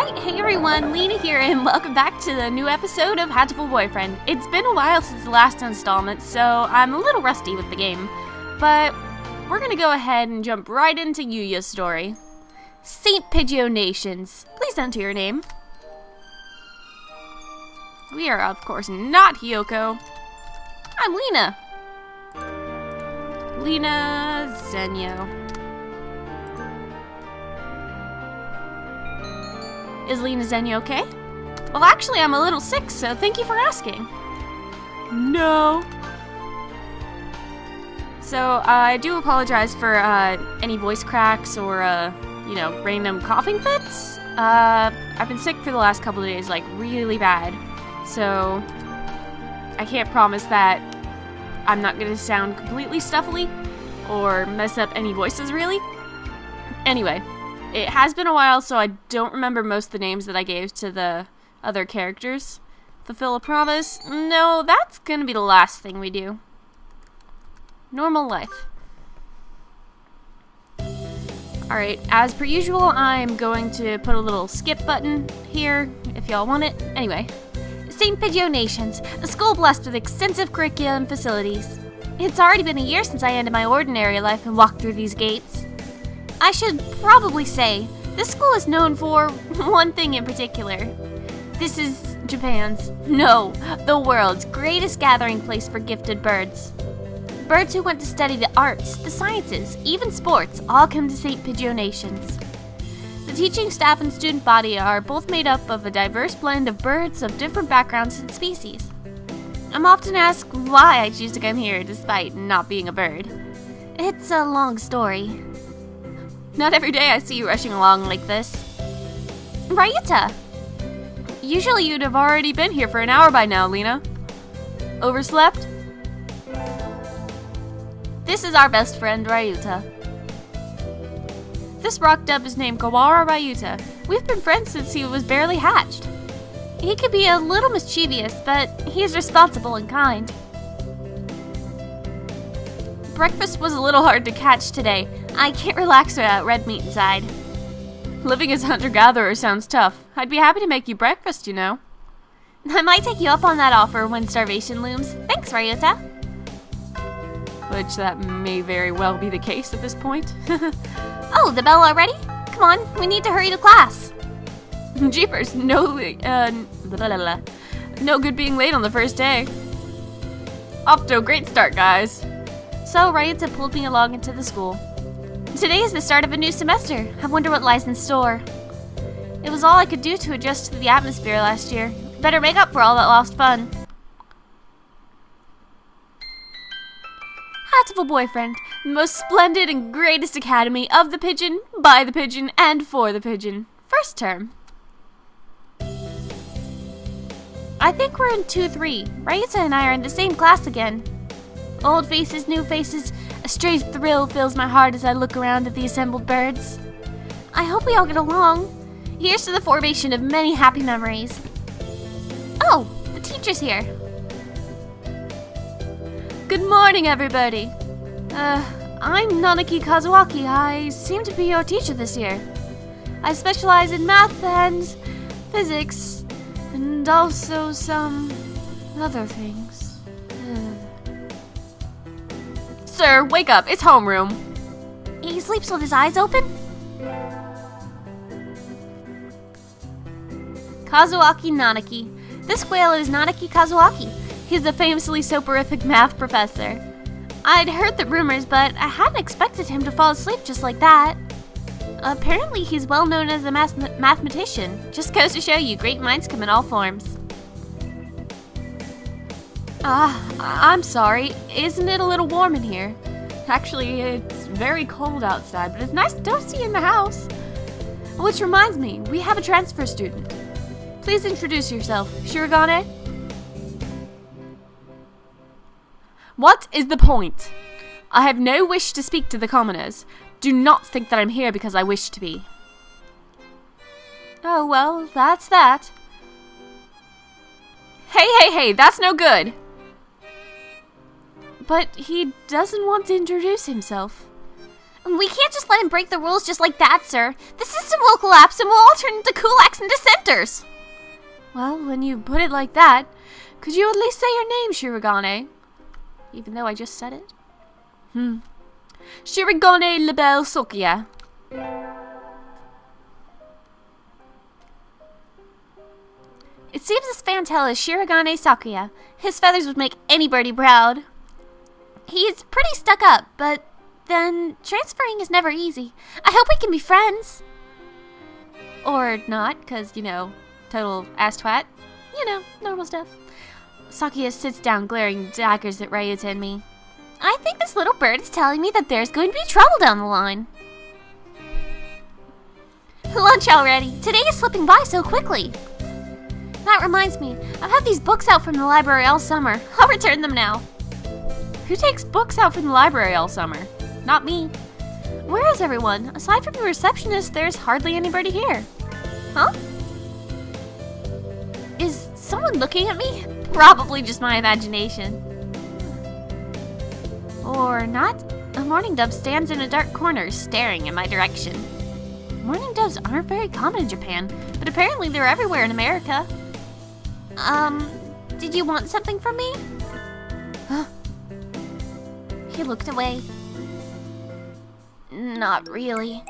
Alright, hey everyone, Leena here, and welcome back to the new episode of Hatoful Boyfriend. It's been a while since the last installment, so I'm a little rusty with the game. But we're gonna go ahead and jump right into Yuuya's story. St. Pidgeot Nations. Please enter your name. We are, of course, not Hiyoko. I'm Leena. Leena Zenyo. Is Leena Zenyo okay? Well, actually, I'm a little sick, so thank you for asking. No. So, I do apologize for any voice cracks or, random coughing fits. I've been sick for the last couple of days, like, really bad. So, I can't promise that I'm not going to sound completely stuffily or mess up any voices, really. Anyway. It has been a while, so I don't remember most of the names that I gave to the other characters. Fulfill a promise? No, that's gonna be the last thing we do. Normal life. Alright, as per usual, I'm going to put a little skip button here, if y'all want it. Anyway, St. Pidgeot Nations, a school blessed with extensive curriculum and facilities. It's already been a year since I ended my ordinary life and walked through these gates. I should probably say, this school is known for one thing in particular. This is Japan's, no, the world's greatest gathering place for gifted birds. Birds who want to study the arts, the sciences, even sports, all come to St. Pidgeot Nations. The teaching staff and student body are both made up of a diverse blend of birds of different backgrounds and species. I'm often asked why I choose to come here despite not being a bird. It's a long story. Not every day I see you rushing along like this. Ryuta! Usually you'd have already been here for an hour by now, Leena. Overslept? This is our best friend, Ryuta. This rock dub is named Kawara Ryuta. We've been friends since he was barely hatched. He can be a little mischievous, but he's responsible and kind. Breakfast was a little hard to catch today. I can't relax without red meat inside. Living as a hunter-gatherer sounds tough. I'd be happy to make you breakfast, you know. I might take you up on that offer when starvation looms. Thanks, Ryuta. Which that may very well be the case at this point. Oh, the bell already? Come on, we need to hurry to class. Jeepers, no good being late on the first day. Off to a great start, guys. So, Ryuta pulled me along into the school. Today is the start of a new semester. I wonder what lies in store. It was all I could do to adjust to the atmosphere last year. Better make up for all that lost fun. Hatoful Boyfriend, the most splendid and greatest academy of the pigeon, by the pigeon, and for the pigeon. First term. I think we're in 2-3. Ryuta and I are in the same class again. Old faces, new faces, a strange thrill fills my heart as I look around at the assembled birds. I hope we all get along. Here's to the formation of many happy memories. Oh, the teacher's here. Good morning, everybody. I'm Nanaki Kazuaki. I seem to be your teacher this year. I specialize in math and physics, and also some other things. Sir, wake up. It's homeroom. He sleeps with his eyes open? Kazuaki Nanaki. This whale is Nanaki Kazuaki. He's the famously soporific math professor. I'd heard the rumors, but I hadn't expected him to fall asleep just like that. Apparently, he's well known as a mathematician. Just goes to show you, great minds come in all forms. I'm sorry. Isn't it a little warm in here? Actually, it's very cold outside, but it's nice to see you in the house. Which reminds me, we have a transfer student. Please introduce yourself, Shirogane. What is the point? I have no wish to speak to the commoners. Do not think that I'm here because I wish to be. Oh, well, that's that. Hey, that's no good. But he doesn't want to introduce himself. We can't just let him break the rules just like that, sir. The system will collapse and we'll all turn into kulaks and dissenters. Well, when you put it like that, could you at least say your name, Shirogane? Even though I just said it. Shirogane Labelle Sokia. It seems this Fantail is Shirogane Sakuya. His feathers would make any birdie proud. He's pretty stuck up, but then transferring is never easy. I hope we can be friends. Or not, because, you know, total ass twat. You know, normal stuff. Sakuya sits down, glaring daggers at Ryuta and me. I think this little bird is telling me that there's going to be trouble down the line. Lunch already. Today is slipping by so quickly. That reminds me, I've had these books out from the library all summer. I'll return them now. Who takes books out from the library all summer? Not me. Where is everyone? Aside from the receptionist, there's hardly anybody here. Huh? Is someone looking at me? Probably just my imagination. Or not. A mourning dove stands in a dark corner, staring in my direction. Mourning doves aren't very common in Japan, but apparently they're everywhere in America. Did you want something from me? Huh? He looked away. Not really.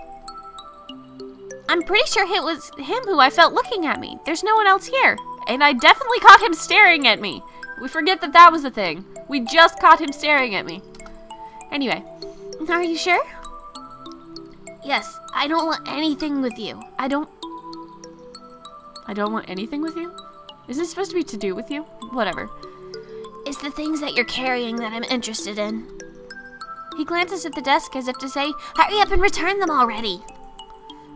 I'm pretty sure it was him who I felt looking at me. There's no one else here. And I definitely caught him staring at me. We forget that that was the thing. We just caught him staring at me. Anyway, are you sure? Yes, I don't want anything with you. I don't want anything with you? Is this supposed to be to do with you? Whatever. It's the things that you're carrying that I'm interested in. He glances at the desk as if to say, hurry up and return them already.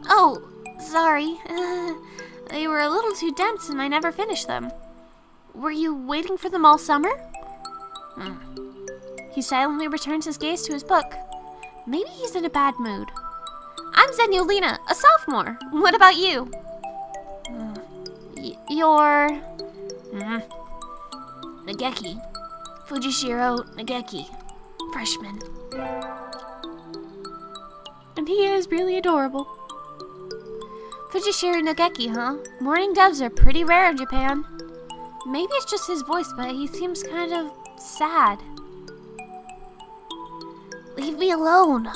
Oh, sorry. They were a little too dense and I never finished them. Were you waiting for them all summer? He silently returns his gaze to his book. Maybe he's in a bad mood. I'm Zenulina, a sophomore. What about you? You're... Nageki. Fujishiro Nageki. Freshman. And he is really adorable. Fujishiro Nageki, huh? Mourning doves are pretty rare in Japan. Maybe it's just his voice, but he seems kind of sad. Leave me alone.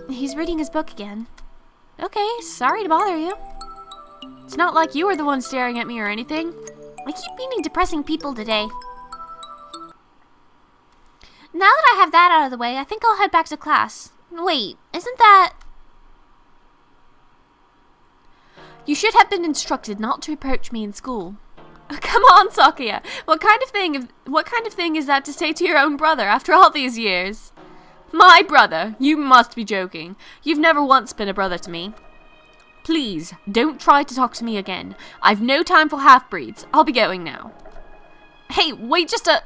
He's reading his book again. Okay, sorry to bother you. It's not like you were the one staring at me or anything. I keep meeting depressing people today. Now that I have that out of the way, I think I'll head back to class. Wait, isn't that... You should have been instructed not to approach me in school. Come on, Sakuya. What kind of thing is that to say to your own brother after all these years? My brother? You must be joking. You've never once been a brother to me. Please, don't try to talk to me again. I've no time for half-breeds. I'll be going now. Hey, wait just a...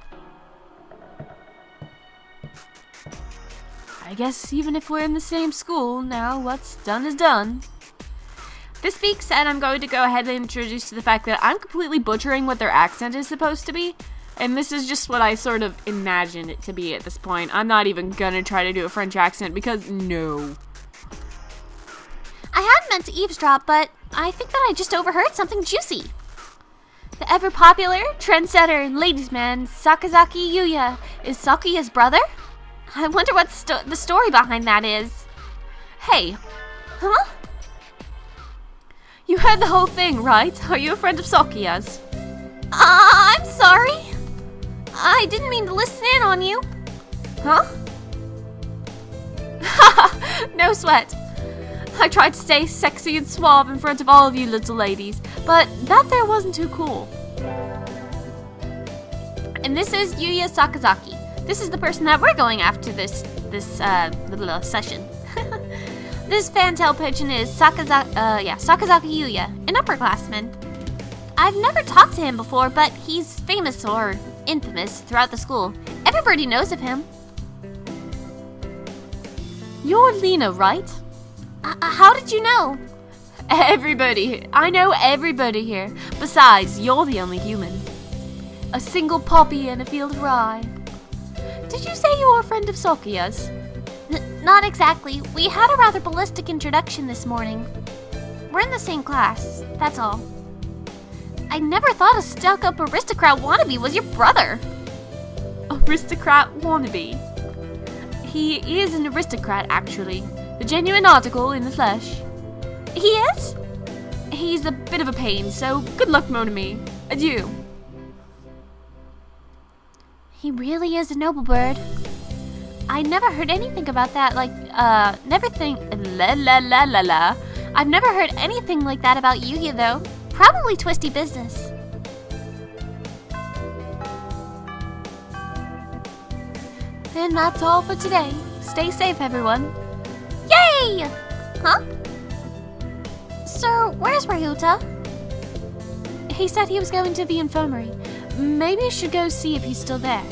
I guess even if we're in the same school, now what's done is done. This being said, I'm going to go ahead and introduce to the fact that I'm completely butchering what their accent is supposed to be. And this is just what I sort of imagine it to be at this point. I'm not even gonna try to do a French accent because no. I hadn't meant to eavesdrop, but I think that I just overheard something juicy. The ever-popular, trendsetter, and ladies' man, Sakazaki Yuuya, is Sakuya's brother? I wonder what the story behind that is. Hey, huh? You heard the whole thing, right? Are you a friend of Sakuya's? I'm sorry. I didn't mean to listen in on you. Huh? No sweat. I tried to stay sexy and suave in front of all of you little ladies, but that there wasn't too cool. And this is Yuuya Sakazaki. This is the person that we're going after this session. This fantail pigeon is Sakazaki Yuuya, an upperclassman. I've never talked to him before, but he's famous or infamous throughout the school. Everybody knows of him. You're Leena, right? How did you know? Everybody. I know everybody here. Besides, you're the only human. A single poppy in a field of rye. Did you say you were a friend of Sakuya's? Not exactly. We had a rather ballistic introduction this morning. We're in the same class, that's all. I never thought a stuck-up aristocrat wannabe was your brother. Aristocrat wannabe? He is an aristocrat, actually. The genuine article in the flesh. He is? He's a bit of a pain, so good luck, mon ami. Adieu. He really is a noble bird. I never heard anything about that, I've never heard anything like that about Yuuya, though. Probably twisty business. And that's all for today. Stay safe, everyone. Yay! Huh? Sir, where's Ryota? He said he was going to the infirmary. Maybe you should go see if he's still there.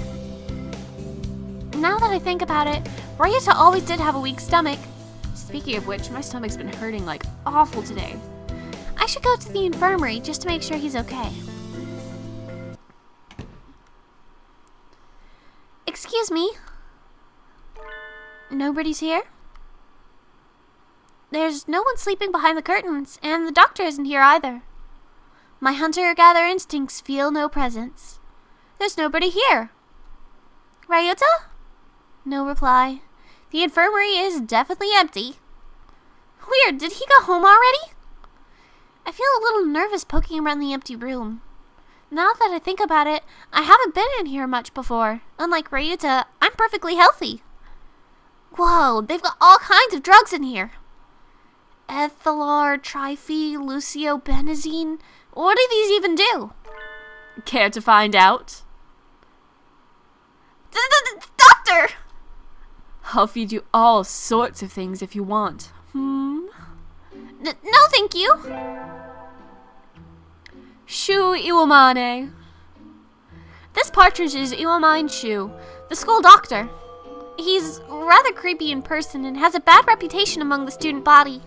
Now that I think about it, Ryota always did have a weak stomach. Speaking of which, my stomach's been hurting like awful today. I should go to the infirmary just to make sure he's okay. Excuse me? Nobody's here? There's no one sleeping behind the curtains, and the doctor isn't here either. My hunter-gatherer instincts feel no presence. There's nobody here. Ryota? No reply. The infirmary is definitely empty. Weird, did he go home already? I feel a little nervous poking around the empty room. Now that I think about it, I haven't been in here much before. Unlike Ryota, I'm perfectly healthy. Whoa, they've got all kinds of drugs in here. Ethylar, trifluobenazine. What do these even do? Care to find out? Doctor! I'll feed you all sorts of things if you want. No, thank you. Shu Iwamane. This partridge is Iwamine Shu, the school doctor. He's rather creepy in person and has a bad reputation among the student body.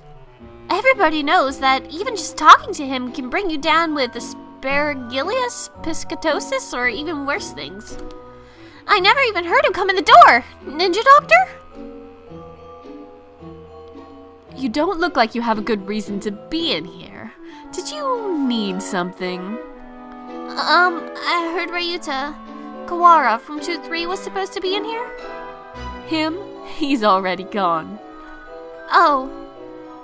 Everybody knows that even just talking to him can bring you down with asparagilis, piscatosis, or even worse things. I never even heard him come in the door. Ninja doctor? You don't look like you have a good reason to be in here. Did you need something? I heard Ryota Kawara from 2-3 was supposed to be in here? Him? He's already gone. Oh.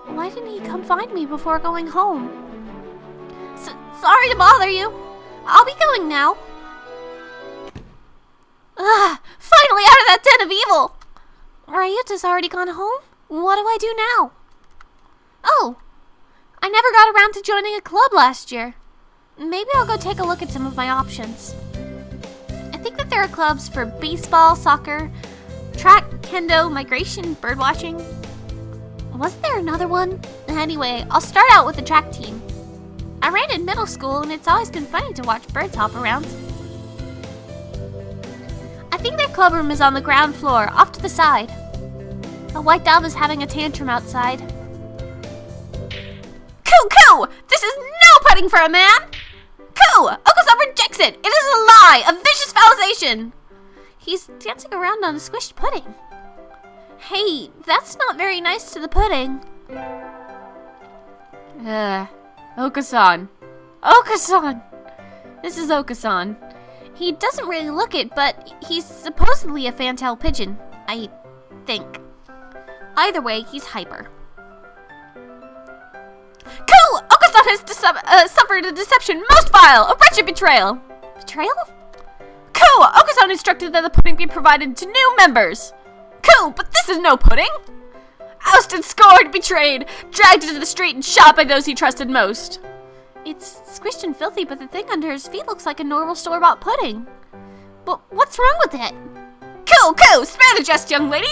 Why didn't he come find me before going home? Sorry to bother you. I'll be going now. Finally out of that den of evil! Ryota's already gone home? What do I do now? Oh, I never got around to joining a club last year. Maybe I'll go take a look at some of my options. I think that there are clubs for baseball, soccer, track, kendo, migration, birdwatching. Wasn't there another one? Anyway, I'll start out with the track team. I ran in middle school and it's always been funny to watch birds hop around. I think their club room is on the ground floor, off to the side. A white dove is having a tantrum outside. Coo! This is no putting for a man! Coo! Okusan rejects it! It is a lie! A vicious falsation! He's dancing around on a squished pudding. Hey, that's not very nice to the pudding. Okusan. Okusan! This is Okusan. He doesn't really look it, but he's supposedly a fantail pigeon, I think. Either way, he's hyper. Coo! Okusan has suffered a deception most vile, a wretched betrayal. Betrayal? Coo! Okusan instructed that the pudding be provided to new members. Coo! But this is no pudding! Ousted, scored, betrayed, dragged into the street and shot by those he trusted most. It's squished and filthy, but the thing under his feet looks like a normal store-bought pudding. But what's wrong with it? Coo! Spare the jest, young lady!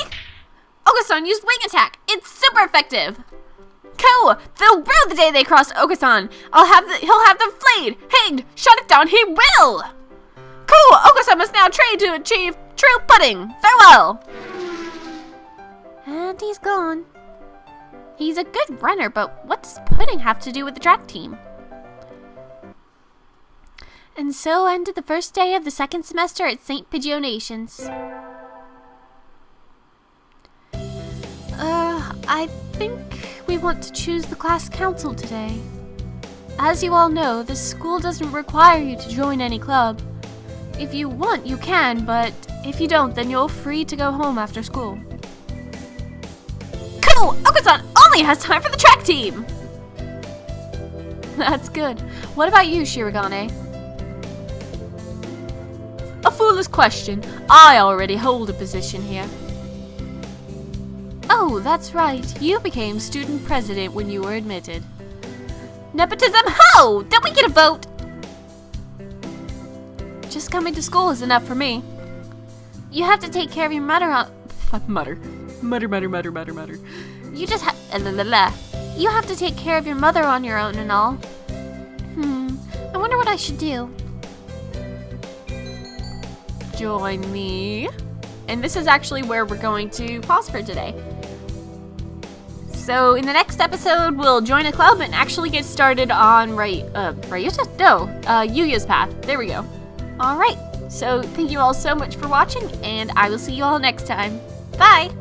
Okusan used wing attack. It's super effective. Coo! They'll rue the day they crossed Okusan. He'll have them flayed, hanged, shut it down. He will. Coo! Okusan must now train to achieve true pudding. Farewell. And he's gone. He's a good runner, but what does pudding have to do with the track team? And so ended the first day of the second semester at St. Pidgeot Nations. think we want to choose the class council today. As you all know, this school doesn't require you to join any club. If you want, you can, but if you don't, then you're free to go home after school. Cool! Okusan only has time for the track team! That's good. What about you, Shirogane? A foolish question. I already hold a position here. Oh, that's right. You became student president when you were admitted. Nepotism? Ho! Don't we get a vote? Just coming to school is enough for me. You have to take care of your mother on... Mutter. You just You have to take care of your mother on your own and all. I wonder what I should do. Join me. And this is actually where we're going to pause for today. So in the next episode, we'll join a club and actually get started on Yuuya's path. There we go. Alright, so thank you all so much for watching, and I will see you all next time. Bye!